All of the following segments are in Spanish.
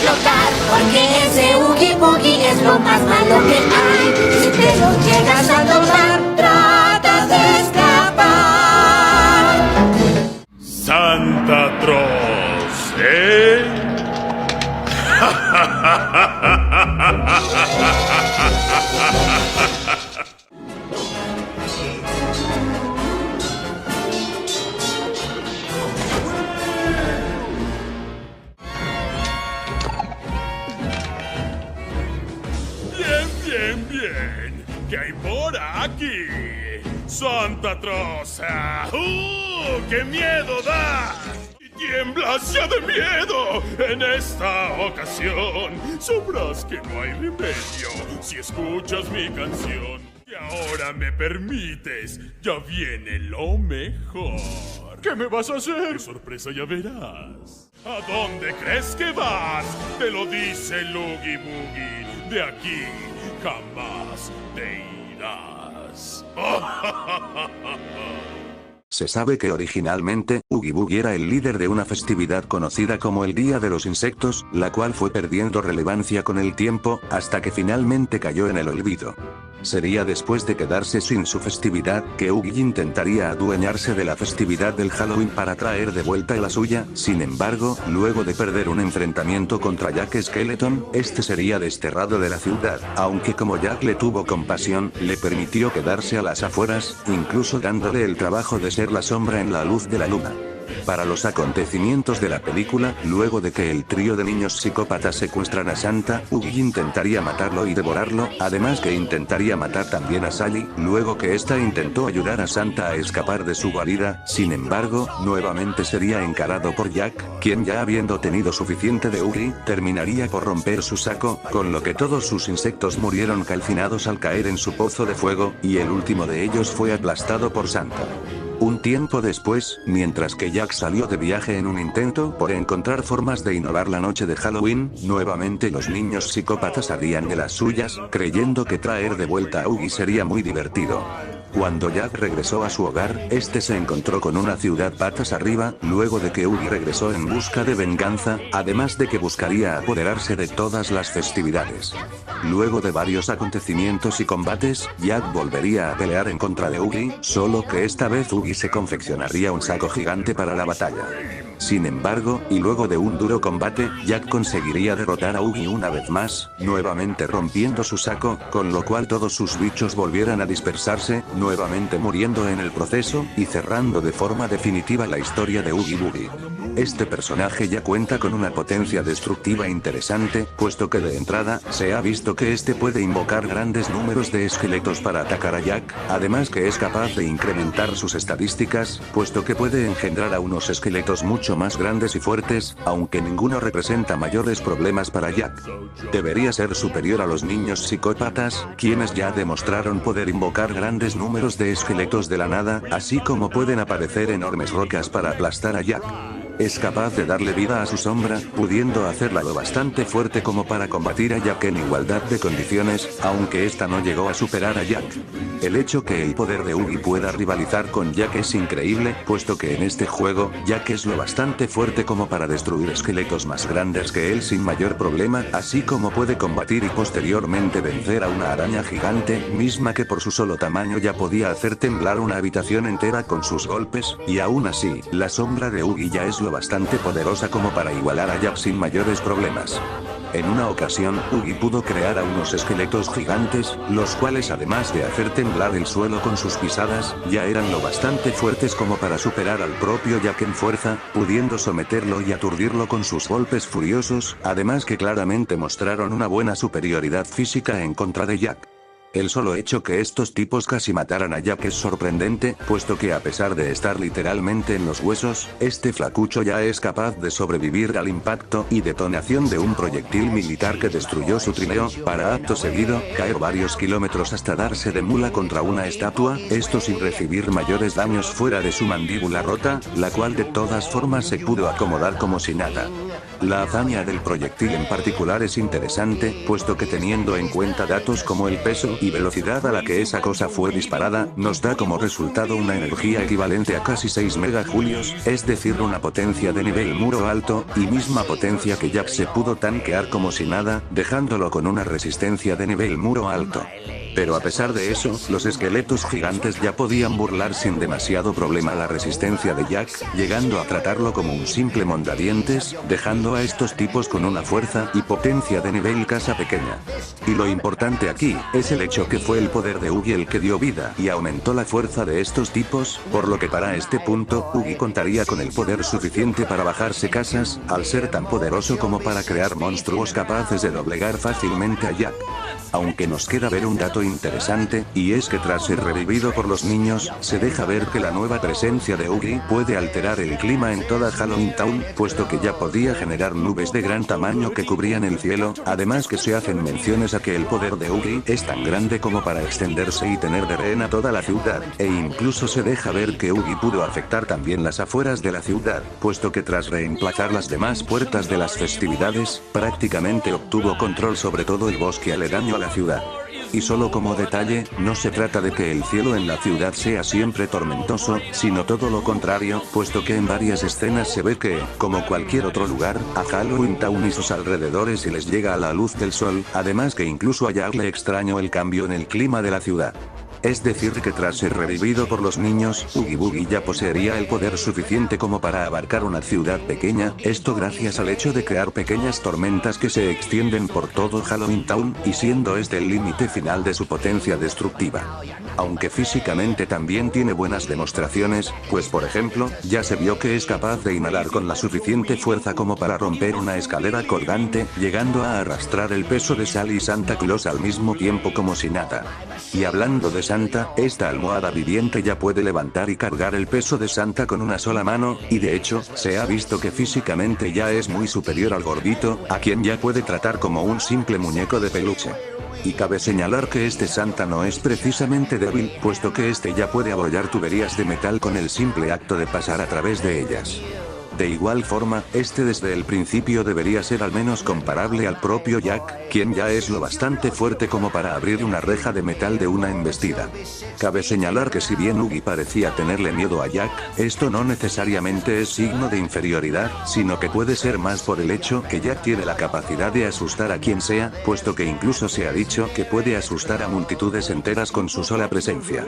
flotar, porque ese Oogie Boogie es lo más malo que hay. Si te lo llegas a tocar, trata de escapar. Santa Troz, ¿eh? Bien. ¿Qué hay por aquí? ¡Santa Troza! ¡Qué miedo da! Y tiemblas ya de miedo en esta ocasión. Sabrás que no hay remedio si escuchas mi canción. Y ahora me permites, ya viene lo mejor. ¿Qué me vas a hacer? Sorpresa, ya verás. ¿A dónde crees que vas? Te lo dice el Oogie Boogie. De aquí jamás te irás. Se sabe que originalmente, Oogie Boogie era el líder de una festividad conocida como el Día de los Insectos, la cual fue perdiendo relevancia con el tiempo, hasta que finalmente cayó en el olvido. Sería después de quedarse sin su festividad, que Oogie intentaría adueñarse de la festividad del Halloween para traer de vuelta la suya. Sin embargo, luego de perder un enfrentamiento contra Jack Skeleton, este sería desterrado de la ciudad, aunque como Jack le tuvo compasión, le permitió quedarse a las afueras, incluso dándole el trabajo de ser la sombra en la luz de la luna. Para los acontecimientos de la película, luego de que el trío de niños psicópatas secuestran a Santa, Oogie intentaría matarlo y devorarlo, además que intentaría matar también a Sally, luego que ésta intentó ayudar a Santa a escapar de su guarida. Sin embargo, nuevamente sería encarado por Jack, quien ya habiendo tenido suficiente de Oogie, terminaría por romper su saco, con lo que todos sus insectos murieron calcinados al caer en su pozo de fuego, y el último de ellos fue aplastado por Santa. Un tiempo después, mientras que Jack salió de viaje en un intento por encontrar formas de innovar la noche de Halloween, nuevamente los niños psicópatas harían de las suyas, creyendo que traer de vuelta a Oogie sería muy divertido. Cuando Jack regresó a su hogar, este se encontró con una ciudad patas arriba, luego de que Oogie regresó en busca de venganza, además de que buscaría apoderarse de todas las festividades. Luego de varios acontecimientos y combates, Jack volvería a pelear en contra de Oogie, solo que esta vez Oogie se confeccionaría un saco gigante para la batalla. Sin embargo, y luego de un duro combate, Jack conseguiría derrotar a Oogie una vez más, nuevamente rompiendo su saco, con lo cual todos sus bichos volvieran a dispersarse, nuevamente muriendo en el proceso, y cerrando de forma definitiva la historia de Oogie Boogie. Este personaje ya cuenta con una potencia destructiva interesante, puesto que de entrada, se ha visto que este puede invocar grandes números de esqueletos para atacar a Jack, además que es capaz de incrementar sus estadísticas, puesto que puede engendrar a unos esqueletos mucho más grandes y fuertes, aunque ninguno representa mayores problemas para Jack. Debería ser superior a los niños psicópatas, quienes ya demostraron poder invocar grandes números de esqueletos de la nada, así como pueden aparecer enormes rocas para aplastar a Jack. Es capaz de darle vida a su sombra, pudiendo hacerla lo bastante fuerte como para combatir a Jack en igualdad de condiciones, aunque esta no llegó a superar a Jack. El hecho que el poder de Oogie pueda rivalizar con Jack es increíble, puesto que en este juego, Jack es lo bastante fuerte como para destruir esqueletos más grandes que él sin mayor problema, así como puede combatir y posteriormente vencer a una araña gigante, misma que por su solo tamaño ya podía hacer temblar una habitación entera con sus golpes, y aún así, la sombra de Oogie ya es lo bastante poderosa como para igualar a Jack sin mayores problemas. En una ocasión, Oogie pudo crear a unos esqueletos gigantes, los cuales además de hacer temblar el suelo con sus pisadas, ya eran lo bastante fuertes como para superar al propio Jack en fuerza, pudiendo someterlo y aturdirlo con sus golpes furiosos, además que claramente mostraron una buena superioridad física en contra de Jack. El solo hecho que estos tipos casi mataran a Jack es sorprendente, puesto que a pesar de estar literalmente en los huesos, este flacucho ya es capaz de sobrevivir al impacto y detonación de un proyectil militar que destruyó su trineo, para acto seguido, caer varios kilómetros hasta darse de mula contra una estatua, esto sin recibir mayores daños fuera de su mandíbula rota, la cual de todas formas se pudo acomodar como si nada. La hazaña del proyectil en particular es interesante, puesto que teniendo en cuenta datos como el peso y velocidad a la que esa cosa fue disparada, nos da como resultado una energía equivalente a casi 6 megajulios, es decir una potencia de nivel muro alto, y misma potencia que Jack se pudo tanquear como si nada, dejándolo con una resistencia de nivel muro alto. Pero a pesar de eso, los esqueletos gigantes ya podían burlar sin demasiado problema la resistencia de Jack, llegando a tratarlo como un simple mondadientes, dejando a estos tipos con una fuerza y potencia de nivel casa pequeña. Y lo importante aquí, es el hecho que fue el poder de Ugi el que dio vida y aumentó la fuerza de estos tipos, por lo que para este punto, Ugi contaría con el poder suficiente para bajarse casas, al ser tan poderoso como para crear monstruos capaces de doblegar fácilmente a Jack. Aunque nos queda ver un dato interesante, y es que tras ser revivido por los niños, se deja ver que la nueva presencia de Ugi puede alterar el clima en toda Halloween Town, puesto que ya podía generar nubes de gran tamaño que cubrían el cielo, además que se hacen menciones a que el poder de Ugi es tan grande como para extenderse y tener de rehén a toda la ciudad, e incluso se deja ver que Ugi pudo afectar también las afueras de la ciudad, puesto que tras reemplazar las demás puertas de las festividades, prácticamente obtuvo control sobre todo el bosque aledaño a la ciudad. Y solo como detalle, no se trata de que el cielo en la ciudad sea siempre tormentoso, sino todo lo contrario, puesto que en varias escenas se ve que, como cualquier otro lugar, a Halloween Town y sus alrededores se les llega a la luz del sol, además que incluso a Jack le extrañó el cambio en el clima de la ciudad. Es decir que tras ser revivido por los niños, Oogie Boogie ya poseería el poder suficiente como para abarcar una ciudad pequeña, esto gracias al hecho de crear pequeñas tormentas que se extienden por todo Halloween Town, y siendo este el límite final de su potencia destructiva. Aunque físicamente también tiene buenas demostraciones, pues por ejemplo, ya se vio que es capaz de inhalar con la suficiente fuerza como para romper una escalera colgante, llegando a arrastrar el peso de Sally y Santa Claus al mismo tiempo como si nada. Y hablando de Santa, esta almohada viviente ya puede levantar y cargar el peso de Santa con una sola mano, y de hecho, se ha visto que físicamente ya es muy superior al gordito, a quien ya puede tratar como un simple muñeco de peluche. Y cabe señalar que este Santa no es precisamente débil, puesto que este ya puede abollar tuberías de metal con el simple acto de pasar a través de ellas. De igual forma, este desde el principio debería ser al menos comparable al propio Jack, quien ya es lo bastante fuerte como para abrir una reja de metal de una embestida. Cabe señalar que si bien Oogie parecía tenerle miedo a Jack, esto no necesariamente es signo de inferioridad, sino que puede ser más por el hecho que Jack tiene la capacidad de asustar a quien sea, puesto que incluso se ha dicho que puede asustar a multitudes enteras con su sola presencia.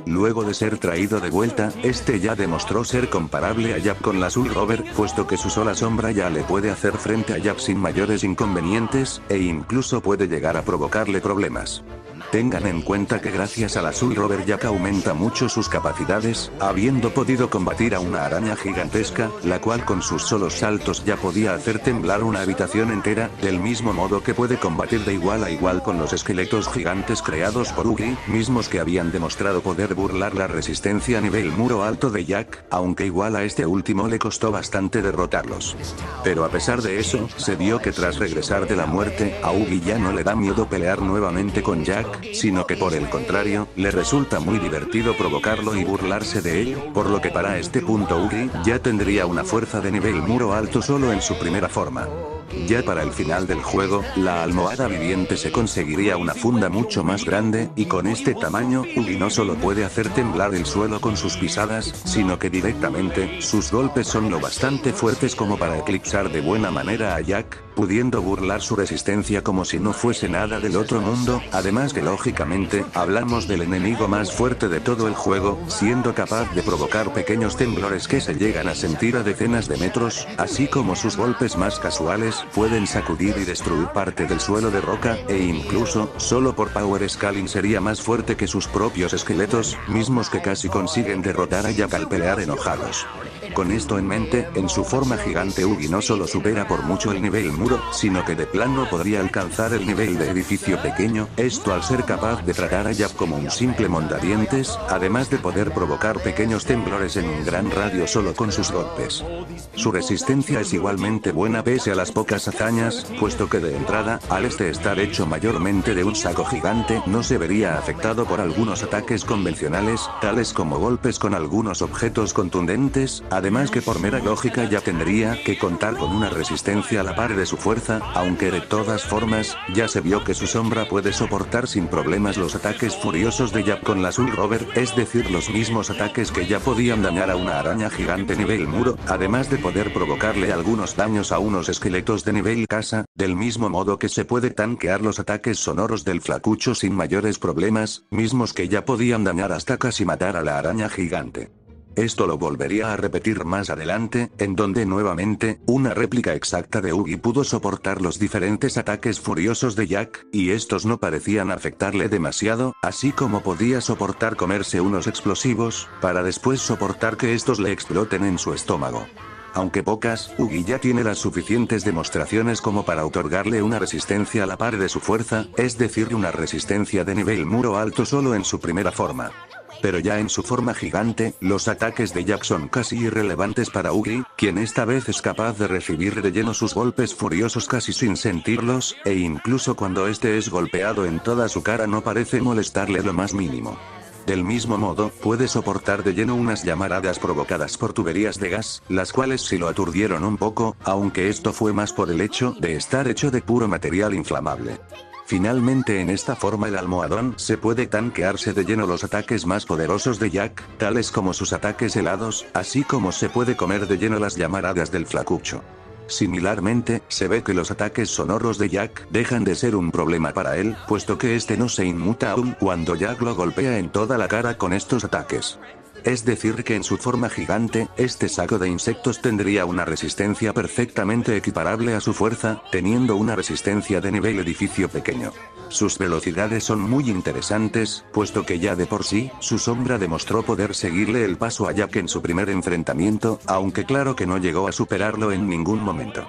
Luego de ser traído de vuelta, este ya demostró ser comparable a Jack con la Soul Rover, puesto que su sola sombra ya le puede hacer frente a Jack sin mayores inconvenientes, e incluso puede llegar a provocarle problemas. Tengan en cuenta que gracias a la Soul Rover Jack aumenta mucho sus capacidades, habiendo podido combatir a una araña gigantesca, la cual con sus solos saltos ya podía hacer temblar una habitación entera, del mismo modo que puede combatir de igual a igual con los esqueletos gigantes creados por Oogie, mismos que habían demostrado poder burlar la resistencia a nivel muro alto de Jack, aunque igual a este último le costó bastante derrotarlos. Pero a pesar de eso, se vio que tras regresar de la muerte, a Oogie ya no le da miedo pelear nuevamente con Jack, sino que por el contrario, le resulta muy divertido provocarlo y burlarse de él, por lo que para este punto Oogie ya tendría una fuerza de nivel muro alto solo en su primera forma. Ya para el final del juego, la almohada viviente se conseguiría una funda mucho más grande, y con este tamaño, Oogie no solo puede hacer temblar el suelo con sus pisadas, sino que directamente, sus golpes son lo bastante fuertes como para eclipsar de buena manera a Jack, pudiendo burlar su resistencia como si no fuese nada del otro mundo, además que lógicamente, hablamos del enemigo más fuerte de todo el juego, siendo capaz de provocar pequeños temblores que se llegan a sentir a decenas de metros, así como sus golpes más casuales, pueden sacudir y destruir parte del suelo de roca, e incluso, solo por power scaling sería más fuerte que sus propios esqueletos, mismos que casi consiguen derrotar a Jack al pelear enojados. Con esto en mente, en su forma gigante Oogie no solo supera por mucho el nivel muro, sino que de plano podría alcanzar el nivel de edificio pequeño, esto al ser capaz de tratar a Jack como un simple mondadientes, además de poder provocar pequeños temblores en un gran radio solo con sus golpes. Su resistencia es igualmente buena pese a las pocas hazañas, puesto que de entrada, al estar hecho mayormente de un saco gigante, no se vería afectado por algunos ataques convencionales, tales como golpes con algunos objetos contundentes, Además que por mera lógica ya tendría que contar con una resistencia a la par de su fuerza, aunque de todas formas, ya se vio que su sombra puede soportar sin problemas los ataques furiosos de Jack con la Soul Rover, es decir los mismos ataques que ya podían dañar a una araña gigante nivel muro, además de poder provocarle algunos daños a unos esqueletos de nivel casa, del mismo modo que se puede tanquear los ataques sonoros del flacucho sin mayores problemas, mismos que ya podían dañar hasta casi matar a la araña gigante. Esto lo volvería a repetir más adelante, en donde nuevamente, una réplica exacta de Oogie pudo soportar los diferentes ataques furiosos de Jack, y estos no parecían afectarle demasiado, así como podía soportar comerse unos explosivos, para después soportar que estos le exploten en su estómago. Aunque pocas, Oogie ya tiene las suficientes demostraciones como para otorgarle una resistencia a la par de su fuerza, es decir una resistencia de nivel muro alto solo en su primera forma. Pero ya en su forma gigante, los ataques de Jack son casi irrelevantes para Oogie, quien esta vez es capaz de recibir de lleno sus golpes furiosos casi sin sentirlos, e incluso cuando este es golpeado en toda su cara no parece molestarle lo más mínimo. Del mismo modo, puede soportar de lleno unas llamaradas provocadas por tuberías de gas, las cuales sí lo aturdieron un poco, aunque esto fue más por el hecho de estar hecho de puro material inflamable. Finalmente en esta forma el almohadón se puede tanquearse de lleno los ataques más poderosos de Jack, tales como sus ataques helados, así como se puede comer de lleno las llamaradas del flacucho. Similarmente, se ve que los ataques sonoros de Jack dejan de ser un problema para él, puesto que este no se inmuta aún cuando Jack lo golpea en toda la cara con estos ataques. Es decir que en su forma gigante, este saco de insectos tendría una resistencia perfectamente equiparable a su fuerza, teniendo una resistencia de nivel edificio pequeño. Sus velocidades son muy interesantes, puesto que ya de por sí, su sombra demostró poder seguirle el paso a Jack en su primer enfrentamiento, aunque claro que no llegó a superarlo en ningún momento.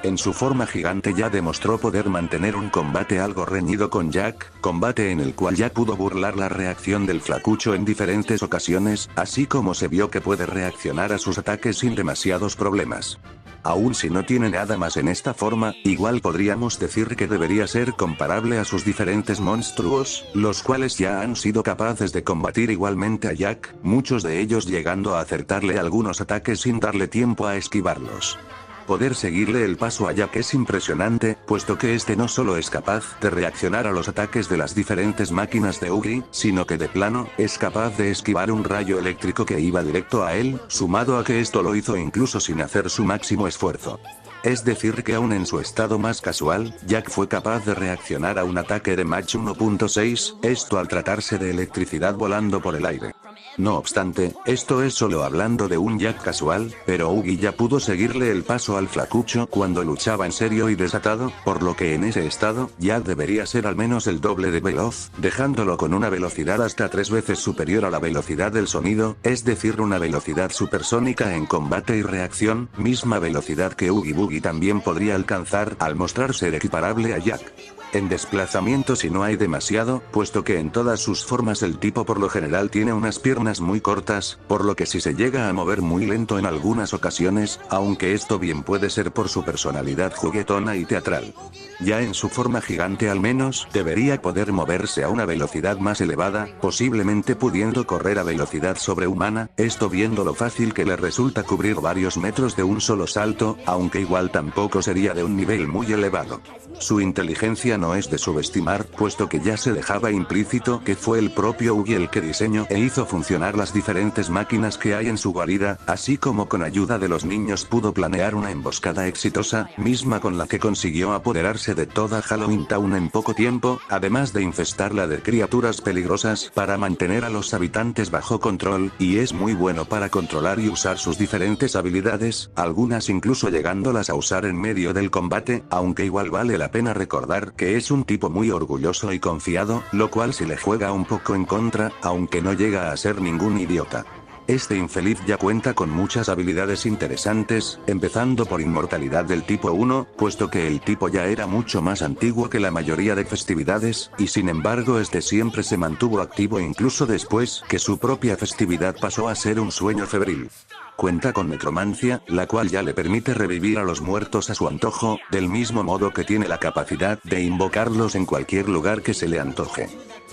En su forma gigante ya demostró poder mantener un combate algo reñido con Jack, combate en el cual ya pudo burlar la reacción del flacucho en diferentes ocasiones, así como se vio que puede reaccionar a sus ataques sin demasiados problemas. Aún si no tiene nada más en esta forma, igual podríamos decir que debería ser comparable a sus diferentes monstruos, los cuales ya han sido capaces de combatir igualmente a Jack, muchos de ellos llegando a acertarle algunos ataques sin darle tiempo a esquivarlos. Poder seguirle el paso a Jack es impresionante, puesto que este no solo es capaz de reaccionar a los ataques de las diferentes máquinas de Oogie, sino que de plano, es capaz de esquivar un rayo eléctrico que iba directo a él, sumado a que esto lo hizo incluso sin hacer su máximo esfuerzo. Es decir que aún en su estado más casual, Jack fue capaz de reaccionar a un ataque de Mach 1.6, esto al tratarse de electricidad volando por el aire. No obstante, esto es solo hablando de un Jack casual, pero Oogie ya pudo seguirle el paso al flacucho cuando luchaba en serio y desatado, por lo que en ese estado, ya debería ser al menos el doble de veloz, dejándolo con una velocidad hasta 3 veces superior a la velocidad del sonido, es decir una velocidad supersónica en combate y reacción, misma velocidad que Oogie Boogie también podría alcanzar al mostrar ser equiparable a Jack. En desplazamiento si no hay demasiado, puesto que en todas sus formas el tipo por lo general tiene unas piernas muy cortas, por lo que si se llega a mover muy lento en algunas ocasiones, aunque esto bien puede ser por su personalidad juguetona y teatral. Ya en su forma gigante al menos, debería poder moverse a una velocidad más elevada, posiblemente pudiendo correr a velocidad sobrehumana, esto viendo lo fácil que le resulta cubrir varios metros de un solo salto, aunque igual tampoco sería de un nivel muy elevado. Su inteligencia no es de subestimar, puesto que ya se dejaba implícito que fue el propio Oogie el que diseñó e hizo funcionar las diferentes máquinas que hay en su guarida, así como con ayuda de los niños pudo planear una emboscada exitosa, misma con la que consiguió apoderarse de toda Halloween Town en poco tiempo, además de infestarla de criaturas peligrosas para mantener a los habitantes bajo control, y es muy bueno para controlar y usar sus diferentes habilidades, algunas incluso llegándolas a usar en medio del combate, aunque igual vale la pena recordar que es un tipo muy orgulloso y confiado, lo cual se le juega un poco en contra, aunque no llega a ser ningún idiota. Este infeliz ya cuenta con muchas habilidades interesantes, empezando por inmortalidad del tipo 1, puesto que el tipo ya era mucho más antiguo que la mayoría de festividades, y sin embargo este siempre se mantuvo activo incluso después que su propia festividad pasó a ser un sueño febril. Cuenta con necromancia, la cual ya le permite revivir a los muertos a su antojo, del mismo modo que tiene la capacidad de invocarlos en cualquier lugar que se le antoje.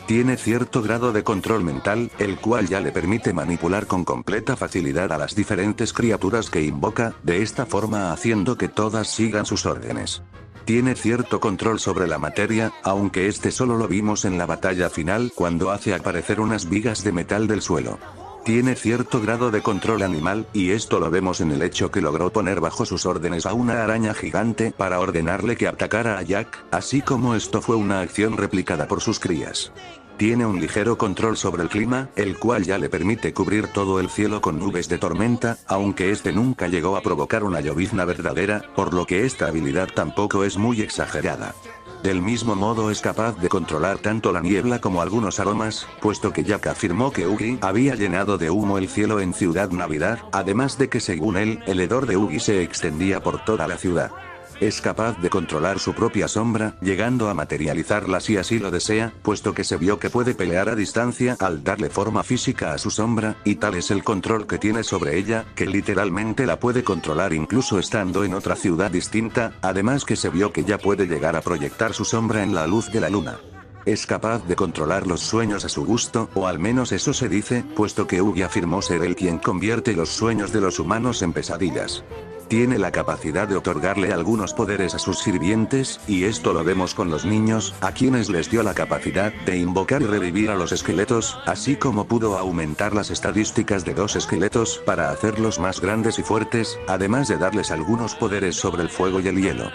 Tiene cierto grado de control mental, el cual ya le permite manipular con completa facilidad a las diferentes criaturas que invoca, de esta forma haciendo que todas sigan sus órdenes. Tiene cierto control sobre la materia, aunque este solo lo vimos en la batalla final cuando hace aparecer unas vigas de metal del suelo. Tiene cierto grado de control animal, y esto lo vemos en el hecho que logró poner bajo sus órdenes a una araña gigante para ordenarle que atacara a Jack, así como esto fue una acción replicada por sus crías. Tiene un ligero control sobre el clima, el cual ya le permite cubrir todo el cielo con nubes de tormenta, aunque este nunca llegó a provocar una llovizna verdadera, por lo que esta habilidad tampoco es muy exagerada. Del mismo modo es capaz de controlar tanto la niebla como algunos aromas, puesto que Jack afirmó que Oogie había llenado de humo el cielo en Ciudad Navidad, además de que según él, el hedor de Oogie se extendía por toda la ciudad. Es capaz de controlar su propia sombra, llegando a materializarla si así lo desea, puesto que se vio que puede pelear a distancia al darle forma física a su sombra, y tal es el control que tiene sobre ella, que literalmente la puede controlar incluso estando en otra ciudad distinta, además que se vio que ya puede llegar a proyectar su sombra en la luz de la luna. Es capaz de controlar los sueños a su gusto, o al menos eso se dice, puesto que Oogie afirmó ser él quien convierte los sueños de los humanos en pesadillas. Tiene la capacidad de otorgarle algunos poderes a sus sirvientes, y esto lo vemos con los niños, a quienes les dio la capacidad de invocar y revivir a los esqueletos, así como pudo aumentar las estadísticas de 2 esqueletos para hacerlos más grandes y fuertes, además de darles algunos poderes sobre el fuego y el hielo.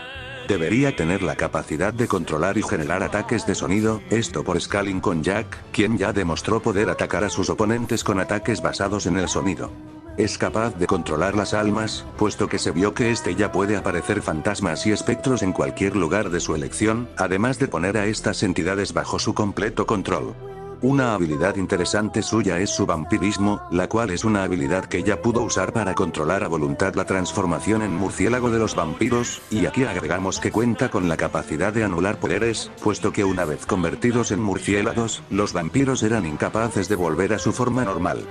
Debería tener la capacidad de controlar y generar ataques de sonido, esto por scaling con Jack, quien ya demostró poder atacar a sus oponentes con ataques basados en el sonido. Es capaz de controlar las almas, puesto que se vio que este ya puede aparecer fantasmas y espectros en cualquier lugar de su elección, además de poner a estas entidades bajo su completo control. Una habilidad interesante suya es su vampirismo, la cual es una habilidad que ya pudo usar para controlar a voluntad la transformación en murciélago de los vampiros, y aquí agregamos que cuenta con la capacidad de anular poderes, puesto que una vez convertidos en murciélagos, los vampiros eran incapaces de volver a su forma normal.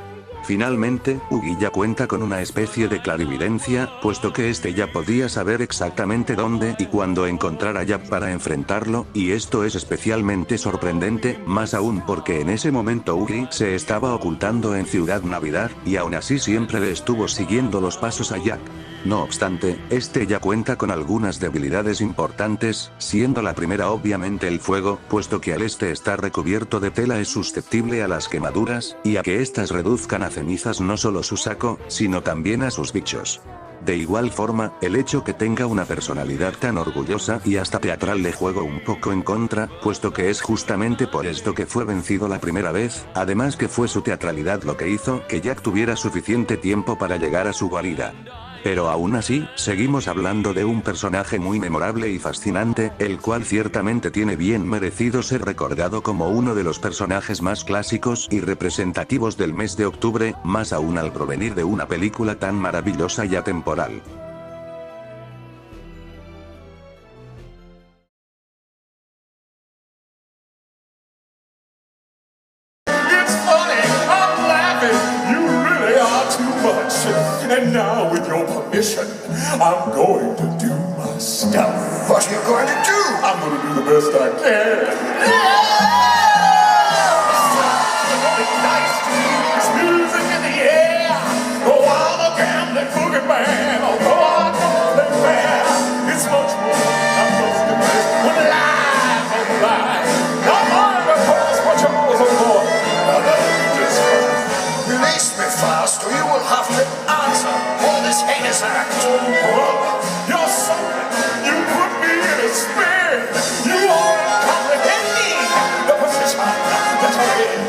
Finalmente, Oogie ya cuenta con una especie de clarividencia, puesto que este ya podía saber exactamente dónde y cuándo encontrar a Jack para enfrentarlo, y esto es especialmente sorprendente, más aún porque en ese momento Oogie se estaba ocultando en Ciudad Navidad, y aún así siempre le estuvo siguiendo los pasos a Jack. No obstante, este ya cuenta con algunas debilidades importantes, siendo la primera obviamente el fuego, puesto que al estar recubierto de tela es susceptible a las quemaduras, y a que éstas reduzcan a cenizas no solo su saco, sino también a sus bichos. De igual forma, el hecho que tenga una personalidad tan orgullosa y hasta teatral le juega un poco en contra, puesto que es justamente por esto que fue vencido la primera vez, además que fue su teatralidad lo que hizo que Jack tuviera suficiente tiempo para llegar a su guarida. Pero aún así, seguimos hablando de un personaje muy memorable y fascinante, el cual ciertamente tiene bien merecido ser recordado como uno de los personajes más clásicos y representativos del mes de octubre, más aún al provenir de una película tan maravillosa y atemporal. And now, with your permission, I'm going to do my stuff. What are you going to do? I'm going to do the best I can. Nice to hear this music in the air. While the gambling boogie man, although I don't fair, it's much more than most of this. When live on the line, not mine, of course, but yours, of course. Now let me just Release me fast, or you will have to answer for this heinous act. You're something. You put me in a spin. You aren't comprehending the position that I'm in.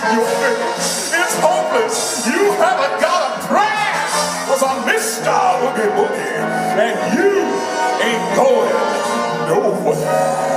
Your finish is hopeless. You haven't got a prayer. 'Cause I'm Mr. Oogie Boogie, and you ain't going nowhere.